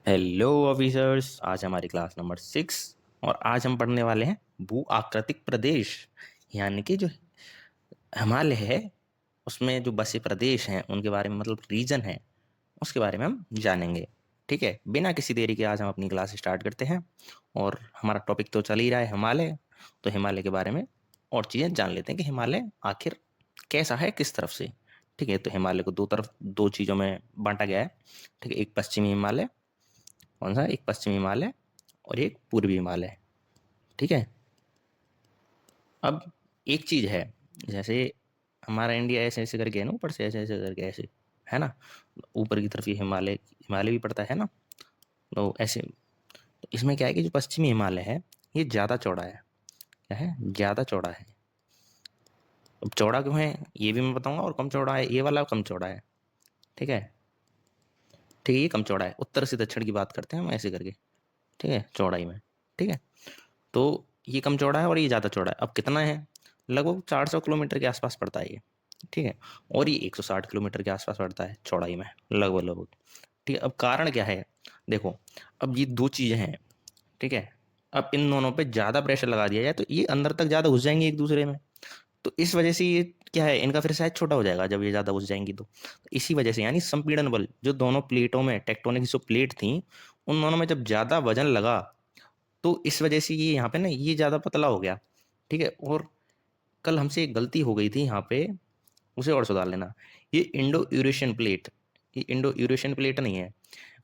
Hello officers, आज हमारी class number 6 और आज हम पढ़ने वाले हैं भू आकृतिक प्रदेश। यानी कि जो हिमालय है उसमें जो बसे प्रदेश हैं उनके बारे में, मतलब रीजन है, उसके बारे में हम जानेंगे। ठीक है, बिना किसी देरी के आज हम अपनी क्लास स्टार्ट करते हैं। और हमारा टॉपिक तो चल ही रहा है हिमालय, तो हिमालय के बारे में और चीज़ें जान लेते हैं कि हिमालय आखिर कैसा है, किस तरफ से। ठीक है, तो हिमालय को दो चीज़ों में बांटा गया है। ठीक है, एक पश्चिमी हिमालय, कौन सा, एक पश्चिमी हिमालय और एक पूर्वी हिमालय। ठीक है, अब एक चीज़ है, जैसे हमारा इंडिया ऐसे ऐसे करके है ना, ऊपर से ऐसे ऐसे करके ऐसे, है ना। ऊपर की तरफ ये हिमालय हिमालय भी पड़ता है ना, तो ऐसे। तो इसमें क्या है कि जो पश्चिमी हिमालय है ये ज़्यादा चौड़ा है। क्या है? ज़्यादा चौड़ा है। अब चौड़ा क्यों है ये भी मैं बताऊंगा, और कम चौड़ा है ये वाला, कम चौड़ा है। ठीक है, ठीक है, ये कम चौड़ा है। उत्तर से दक्षिण की बात करते हैं हम ऐसे करके। ठीक है, चौड़ाई में। ठीक है, तो ये कम चौड़ा है और ये ज़्यादा चौड़ा है। अब कितना है? लगभग 400 किलोमीटर के आसपास पड़ता है ये। ठीक है, और ये 160 किलोमीटर के आसपास पड़ता है चौड़ाई में, लगभग लगभग। ठीक है, अब कारण क्या है? देखो, अब ये दो चीज़ें हैं। ठीक है, अब इन दोनों पे ज़्यादा प्रेशर लगा दिया जाए तो ये अंदर तक ज़्यादा घुस जाएंगे एक दूसरे में। तो इस वजह से ये क्या है, इनका फिर साइज छोटा हो जाएगा जब ये ज़्यादा घुस जाएंगी तो इसी वजह से, यानी संपीड़न बल, जो दोनों प्लेटों में, टेक्टोनिक जो प्लेट थी उन दोनों में जब ज़्यादा वजन लगा तो इस वजह से ये यहाँ पे ना ये ज़्यादा पतला हो गया। ठीक है, और कल हमसे एक गलती हो गई थी यहाँ पे, उसे और सुधार लेना। ये इंडो यूरेशियन प्लेट, ये इंडो यूरेशियन प्लेट नहीं है,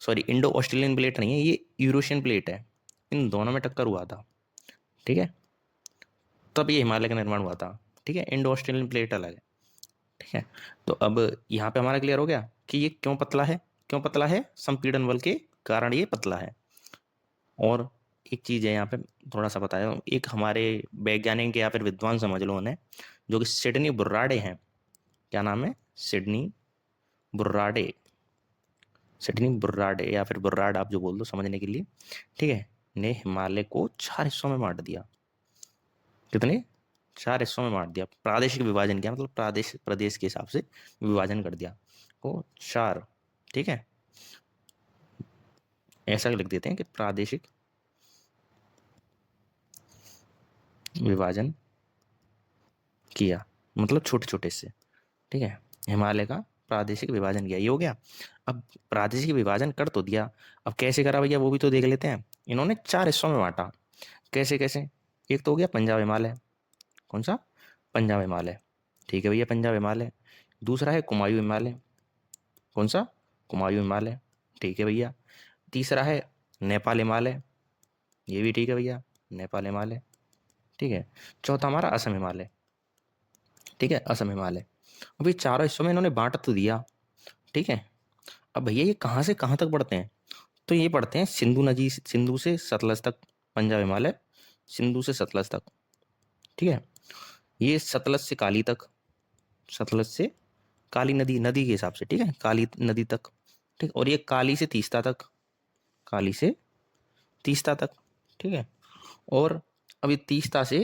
सॉरी, इंडो ऑस्ट्रेलियन प्लेट नहीं है, ये यूरेशियन प्लेट है। इन दोनों में टक्कर हुआ था। ठीक है, तब ये हिमालय का निर्माण हुआ था। ठीक है, इंडो ऑस्ट्रेलियन प्लेट अलग है। ठीक है, तो अब यहाँ पे हमारा क्लियर हो गया कि ये क्यों पतला है। क्यों पतला है? संपीड़न बल के कारण ये पतला है। और एक चीज़ है यहाँ पे, थोड़ा सा बताया, एक हमारे वैज्ञानिक या फिर विद्वान समझ लो उन्हें, जो कि सिडनी बुर्राडे हैं। क्या नाम है? सिडनी बुर्राडे। सिडनी बुर्राडे या फिर बुर्राड, आप जो बोल दो समझने के लिए। ठीक है, ने हिमालय को 4 हिस्सों में बांट दिया। कितने? 4 हिस्सों में बांट दिया। प्रादेशिक विभाजन किया, मतलब प्रदेश के हिसाब से विभाजन कर दिया को 4। ठीक है, ऐसा लिख देते हैं कि प्रादेशिक विभाजन किया, मतलब छोटे छोटे से। ठीक है, हिमालय का प्रादेशिक विभाजन किया, ये हो गया। अब प्रादेशिक विभाजन कर तो दिया, अब कैसे करा भैया वो भी तो देख लेते हैं। इन्होंने 4 हिस्सों में बांटा। कैसे कैसे? एक तो हो गया पंजाब हिमालय। कौन सा? पंजाब हिमालय। ठीक है भैया, पंजाब हिमालय। दूसरा है कुमायूं हिमालय। कौन सा? कुमायूं हिमालय। ठीक है भैया। तीसरा है नेपाल हिमालय। ये भी ठीक है भैया, नेपाल हिमालय। ठीक है, चौथा हमारा असम हिमालय। ठीक है, असम हिमालय। अब ये चारों हिस्सों में इन्होंने बांट तो दिया। ठीक है, अब भैया ये कहाँ से कहाँ तक बढ़ते हैं? तो ये पढ़ते हैं सिंधु नदी, सिंधु से सतलज तक पंजाब हिमालय, सिंधु से सतलज तक। ठीक है, ये सतलज से काली तक, सतलज से काली नदी, नदी के हिसाब से। ठीक है, काली नदी तक। ठीक, और ये काली से तीस्ता तक, काली से तीस्ता तक। ठीक है, और अब ये तीस्ता से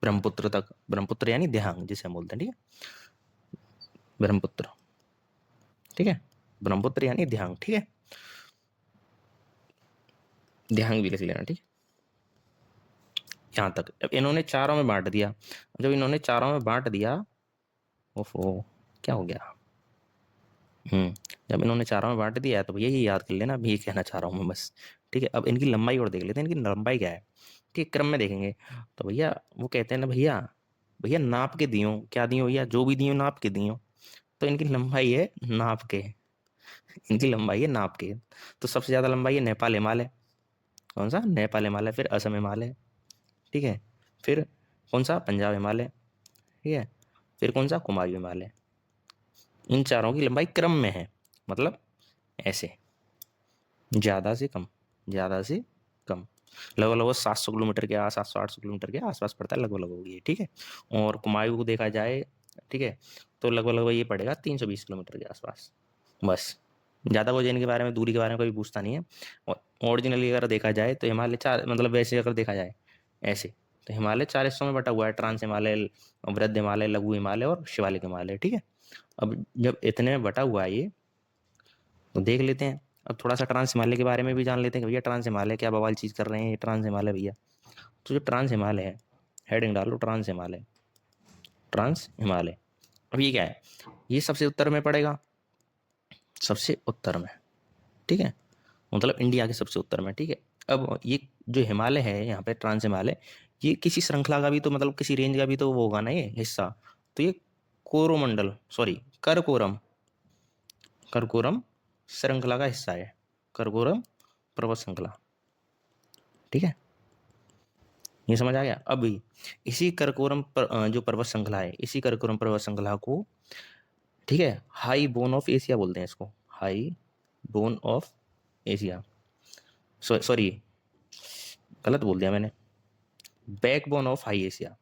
ब्रह्मपुत्र तक, ब्रह्मपुत्र यानी देहांग जिसे हम बोलते हैं। ठीक है, ब्रह्मपुत्र। ठीक है, ब्रह्मपुत्र यानी देहांग। ठीक है, देहांग भी लिख लेना। ठीक है, यहाँ तक अब इन्होंने चारों में बांट दिया। जब इन्होंने चारों में बांट दिया, ओफो, क्या हो गया? हम्म, जब इन्होंने चारों में बांट दिया है तो भैया ये याद कर लेना, अभी ये कहना चाह रहा हूँ मैं बस। ठीक है, अब इनकी लंबाई और देख लेते हैं, इनकी लंबाई क्या है। ठीक है, क्रम में देखेंगे तो भैया वो कहते हैं ना, भैया भैया नाप के दियो, क्या दियो भैया, जो भी दियो नाप के दियो। तो इनकी लंबाई है नाप के, इनकी लंबाई है नाप के। तो सबसे ज़्यादा लंबाई है नेपाल हिमालय। कौन सा? नेपाल हिमालय। फिर असम हिमालय। ठीक है, फिर कौन सा? पंजाब हिमालय। ठीक है, फिर कौन सा? कुमायूं हिमालय। इन चारों की लंबाई क्रम में है, मतलब ऐसे, ज़्यादा से कम, ज़्यादा से कम। लगभग लगभग 700 किलोमीटर के आस, 700 800 किलोमीटर के आसपास पड़ता है, लगभग लगभग ये। ठीक है, और कुमायूं को देखा जाए, ठीक है, तो लगभग लगभग ये पड़ेगा 320 किलोमीटर के आसपास। बस, ज़्यादा वजन के बारे में, दूरी के बारे में कोई पूछता नहीं है। और ओरिजिनली अगर देखा जाए तो हिमालय चार, मतलब वैसे अगर देखा जाए ऐसे, तो हिमालय 4 हिस्सों में बटा हुआ है: ट्रांस हिमालय, वृद्ध हिमालय, लघु हिमालय और शिवालिक हिमालय। ठीक है, अब जब इतने में बटा हुआ है ये, तो देख लेते हैं। अब थोड़ा सा ट्रांस हिमालय के बारे में भी जान लेते हैं कि भैया ट्रांस हिमालय क्या बवाल चीज़ कर रहे हैं ये ट्रांस हिमालय भैया। तो जो ट्रांस हिमालय है, हेडिंग डालो ट्रांस हिमालय, ट्रांस हिमालय। अब ये क्या है, ये सबसे उत्तर में पड़ेगा, सबसे उत्तर में, ठीक है, मतलब इंडिया के सबसे उत्तर में, ठीक है। अब ये जो हिमालय है यहाँ पे ट्रांस हिमालय, ये किसी श्रृंखला का भी तो मतलब किसी रेंज का भी तो वो होगा ना ये हिस्सा। तो ये कोरोमंडल सॉरी करकोरम, करकोरम श्रृंखला का हिस्सा है, करकोरम पर्वत श्रृंखला, ठीक है, ये समझ आ गया। अभी इसी करकोरम जो पर्वत श्रृंखला है, इसी करकोरम पर्वत श्रृंखला को, ठीक है, हाई बोन ऑफ एशिया बोलते हैं इसको, high bone of Asia, sorry गलत बोल दिया मैंने, backbone of high Asia,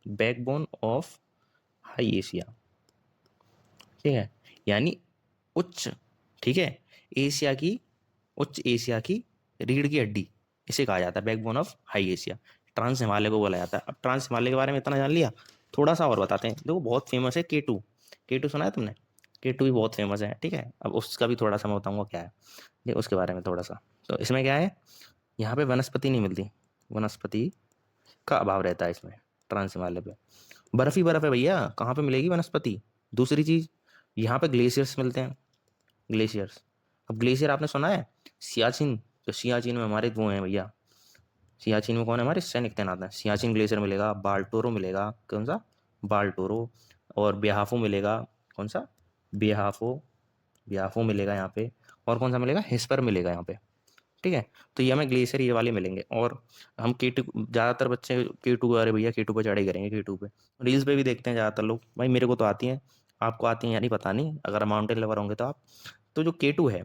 backbone of high Asia, ठीक है, यानी उच्च, ठीक है, एशिया की, उच्च एशिया की रीढ़ की हड्डी, इसे कहा जाता है backbone of high Asia, trans Himalaya को बोला जाता है। अब ट्रांस हिमालय के बारे में इतना जान लिया, थोड़ा सा और बताते हैं। देखो बहुत फेमस है K2, K2 सुना है तुमने, K2 भी बहुत फेमस है, ठीक है। अब उसका भी थोड़ा सा मैं बताऊंगा क्या है, ये उसके बारे में थोड़ा सा। तो इसमें क्या है, यहाँ पे वनस्पति नहीं मिलती, वनस्पति का अभाव रहता है इसमें, ट्रांस हिमालय पे बर्फ ही बर्फ है भैया, कहाँ पे मिलेगी वनस्पति। दूसरी चीज, यहाँ पे ग्लेशियर्स मिलते हैं, ग्लेशियर्स। अब ग्लेशियर आपने सुना है, सियाचिन, तो सियाचिन में हमारे वो हैं भैया, सियाचिन में कौन है, हमारे सैनिक तैनात हैं। सियाचिन ग्लेशियर मिलेगा, बाल्टोरो मिलेगा, कौन सा, बाल्टोरो, और ब्याहाफो मिलेगा, कौन सा, ब्याहाफो, ब्याहाफो मिलेगा यहाँ पे, और कौन सा मिलेगा, हिस्पर मिलेगा यहाँ पे, ठीक है। तो ये हमें ग्लेशियर ये वाले मिलेंगे। और हम K2, ज़्यादातर बच्चे K2, अरे भैया K2 पे चढ़ाई करेंगे, K2 पे रील्स पे भी देखते हैं ज़्यादातर लोग, भाई मेरे को तो आती हैं, आपको आती हैं या नहीं पता नहीं, अगर माउंटेन लवर होंगे तो आप। तो जो K2 है,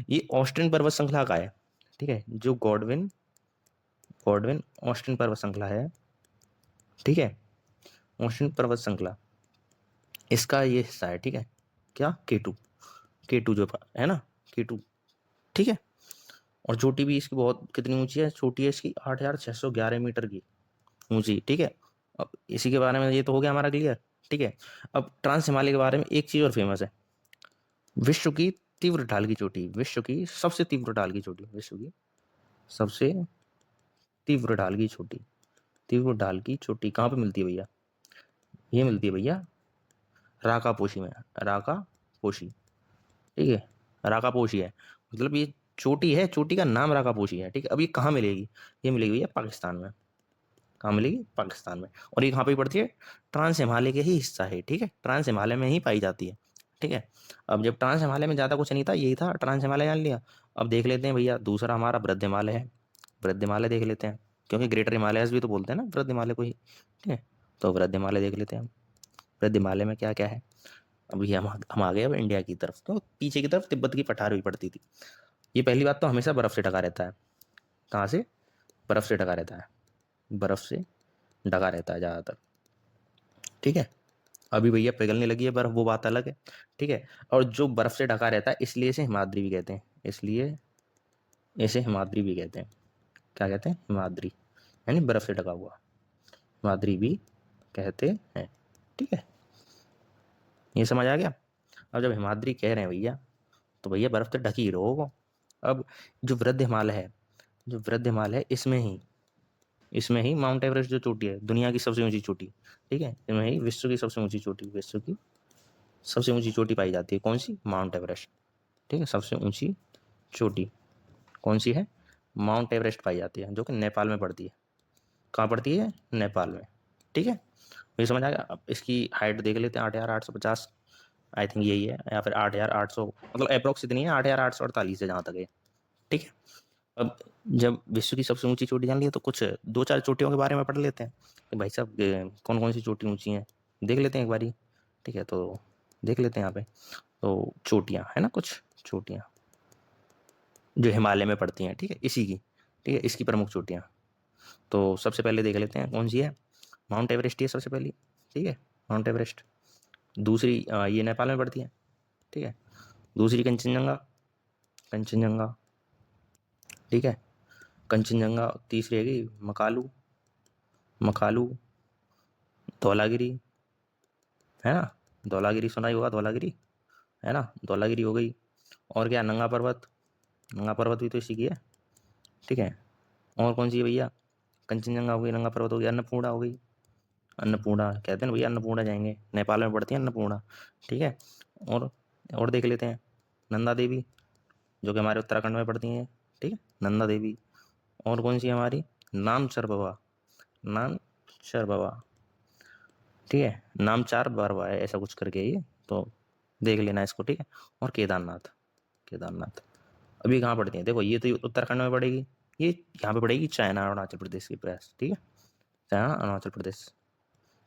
ये ऑस्ट्रियन पर्वत श्रृंखला का है, ठीक है, जो गॉडविन, गॉडविन ऑस्ट्रियन पर्वत श्रृंखला है, ठीक है, ऑस्ट्रियन पर्वत श्रृंखला, इसका ये हिस्सा है, ठीक है, क्या, K2, K2 जो है ना, K2, ठीक है। और चोटी भी इसकी बहुत कितनी ऊंची है, चोटी है इसकी 8,611 मीटर की ऊंची, ठीक है। अब इसी के बारे में ये तो हो गया हमारा क्लियर, ठीक है। अब ट्रांस हिमालय के बारे में एक चीज़ और फेमस है, विश्व की तीव्र ढाल की चोटी, विश्व की सबसे तीव्र ढाल की चोटी, विश्व की सबसे तीव्र ढाल की चोटी, तीव्र ढाल की चोटी कहाँ पे मिलती है भैया, ये मिलती है भैया राकापोशी में, राकापोशी, ठीक है, राकापोशी है, मतलब ये चोटी है, चोटी का नाम राकापोशी है, ठीक है। अब ये कहाँ मिलेगी, ये मिलेगी भैया पाकिस्तान में, कहाँ मिलेगी, पाकिस्तान में। और ये कहाँ पे पड़ती है, ट्रांस हिमालय के ही हिस्सा है, ठीक है, ट्रांस हिमालय में ही पाई जाती है, ठीक है। अब जब ट्रांस हिमालय में ज़्यादा कुछ नहीं था, यही था, ट्रांस हिमालय जान लिया। अब देख लेते हैं भैया दूसरा हमारा वृद्ध हिमालय है, वृद्ध हिमालय देख लेते हैं, क्योंकि ग्रेटर हिमालयस भी तो बोलते हैं ना वृद्ध हिमालय को ही, ठीक है। तो वृद्ध हिमालय देख लेते हैं हम, वृद्ध हिमालय में क्या क्या है। अभी हम आ गए अब इंडिया की तरफ, तो पीछे की तरफ तिब्बत की पठार हुई पड़ती थी। ये पहली बात तो हमेशा बर्फ़ से ढका रहता है, कहाँ से, बर्फ़ से ढका रहता है, बर्फ़ से ढका रहता है ज़्यादातर, ठीक है। अभी भैया पिघलने लगी है बर्फ़, वो बात अलग है, ठीक है। और जो बर्फ़ से ढका रहता है इसलिए इसे हिमाद्री भी कहते हैं, इसलिए इसे हिमाद्री भी कहते हैं, क्या कहते हैं, हिमाद्री, यानी बर्फ़ से ढका हुआ, हिमाद्री भी कहते हैं, ठीक है, ये समझ आ गया। अब जब हिमाद्री कह रहे हैं भैया, तो भैया बर्फ़ तो ढकी ही रहो। अब जो वृद्ध हिमालय है, जो वृद्ध हिमालय है, इसमें ही माउंट एवरेस्ट जो चोटी है, दुनिया की सबसे ऊंची चोटी, ठीक है, इसमें ही विश्व की सबसे ऊंची चोटी, विश्व की सबसे ऊंची चोटी पाई जाती है, कौन सी, माउंट एवरेस्ट, ठीक है, सबसे ऊंची चोटी कौन सी है, माउंट एवरेस्ट पाई जाती है, जो कि नेपाल में पड़ती है, कहाँ पड़ती है, नेपाल में, ठीक है। ये समझ आ गया। अब इसकी हाइट देख लेते हैं, 8,850, आई थिंक यही है, या फिर 8,800, मतलब अप्रोक्स इतनी है, 8,848 है जहाँ तक है, ठीक है। अब जब विश्व की सबसे ऊंची चोटी जान ली है, तो कुछ दो चार चोटियों के बारे में पढ़ लेते हैं कि भाई साहब कौन कौन सी चोटी ऊंची हैं, देख लेते हैं एक बारी, ठीक है। तो देख लेते हैं यहाँ पे, तो चोटियाँ है ना, कुछ चोटियाँ जो हिमालय में पड़ती हैं, ठीक है, इसी की, ठीक है, इसकी प्रमुख चोटियाँ। तो सबसे पहले देख लेते हैं कौन सी है, माउंट एवरेस्ट ही है सबसे पहली, ठीक है, माउंट एवरेस्ट। दूसरी ये नेपाल में पड़ती है, ठीक है। दूसरी कंचनजंगा, कंचनजंगा, ठीक है, कंचनजंगा। तीसरी हैगी मकालू, मकालू, धौलागिरी, है ना, धौलागिरी सुना ही होगा, धौलागिरी, है ना, धौलागिरी हो गई। और क्या, नंगा पर्वत, नंगा पर्वत भी तो इसी की है, ठीक है। और कौन सी है भैया? कंचनजंगा हो गई, नंगा पर्वत हो गया, अन्नपूर्णा हो गई। अन्नपूर्णा कहते हैं ना भैया, अन्नपूर्णा जाएंगे, नेपाल में पड़ती है अन्नपूर्णा, ठीक है। और और देख लेते हैं, नंदा देवी, जो कि हमारे उत्तराखंड में पड़ती हैं, ठीक है, नंदा देवी। और कौन सी है हमारी? नामचर बाबा, नामचर बाबा, ठीक है, नामचार बाबा है, ऐसा कुछ करके ये, तो देख लेना इसको, ठीक है। और केदारनाथ, केदारनाथ अभी कहाँ पड़ती है? देखो ये तो उत्तराखंड में पड़ेगी, ये यहाँ पे पड़ेगी चाइना अरुणाचल प्रदेश के पास, ठीक है, चाइना अरुणाचल प्रदेश।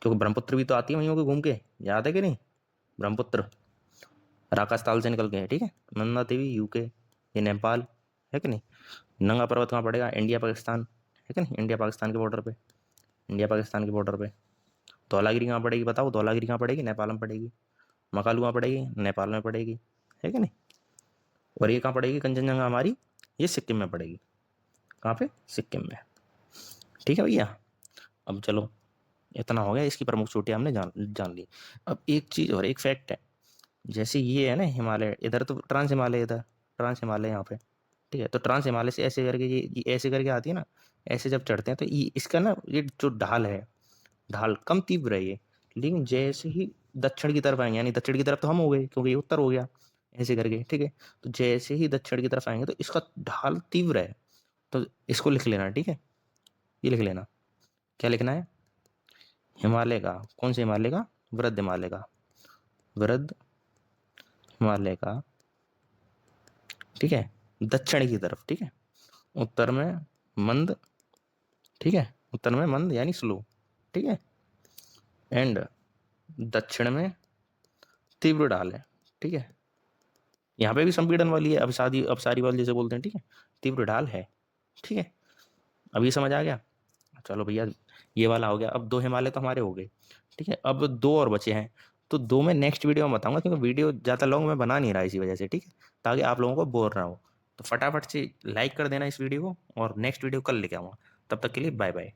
क्योंकि ब्रह्मपुत्र भी तो आती है वहीं होकर घूम के, याद है कि नहीं? ब्रह्मपुत्र राकास्थाल से निकल के है, ठीक है। नंदा देवी यूके, ये नेपाल, है कि नहीं। नंगा पर्वत कहाँ पड़ेगा? इंडिया पाकिस्तान, है कि नहीं, इंडिया पाकिस्तान के बॉर्डर पे, इंडिया पाकिस्तान के बॉर्डर पे। धौलागिरी कहाँ पड़ेगी बताओ? धौलागिरी कहाँ पड़ेगी? नेपाल में पड़ेगी। मकालू कहाँ पड़ेगी? नेपाल में पड़ेगी, है कि नहीं। और ये कहाँ पड़ेगी कंचनजंगा हमारी? ये सिक्किम में पड़ेगी। कहाँ पे? सिक्किम में, ठीक है भैया। अब चलो, इतना हो गया, इसकी प्रमुख चोटियाँ हमने जान ली। अब एक चीज़ और, एक फैक्ट है, जैसे ये है ना हिमालय, इधर तो ट्रांस हिमालय, इधर ट्रांस हिमालय यहाँ पे, ठीक है। तो ट्रांस हिमालय से ऐसे करके ये ऐसे करके आती है ना, ऐसे जब चढ़ते हैं तो ये इसका ना, ये जो ढाल है, ढाल कम तीव्र है ये, लेकिन जैसे ही दक्षिण की तरफ आएंगे, यानी दक्षिण की तरफ तो हम हो गए क्योंकि ये उत्तर हो गया, ऐसे करके, ठीक है। तो जैसे ही दक्षिण की तरफ आएंगे तो इसका ढाल तीव्र है, तो इसको लिख लेना, ठीक है। ये लिख लेना, क्या लिखना है? हिमालय का, कौन से हिमालय का? वृद्ध हिमालय का, वृद्ध हिमालय का, ठीक है, दक्षिण की तरफ, ठीक है। उत्तर में मंद, ठीक है, उत्तर में मंद यानी स्लो, ठीक है। एंड दक्षिण में तीव्र ढाल है, ठीक है। यहाँ पे भी संपीड़न वाली है, अवसारी वाली जैसे बोलते हैं, ठीक है। तीव्र ढाल है, ठीक है। अब ये समझ आ गया? चलो भैया, ये वाला हो गया। अब 2 हिमालय तो हमारे हो गए, ठीक है। अब 2 और बचे हैं, तो 2 मैं नेक्स्ट वीडियो में बताऊंगा, क्योंकि वीडियो ज़्यादा लॉन्ग मैं बना नहीं रहा इसी वजह से, ठीक है, ताकि आप लोगों को बोर ना हो। तो फटाफट से लाइक कर देना इस वीडियो को, और नेक्स्ट वीडियो कल लेके आऊँगा। तब तक के लिए बाय बाय।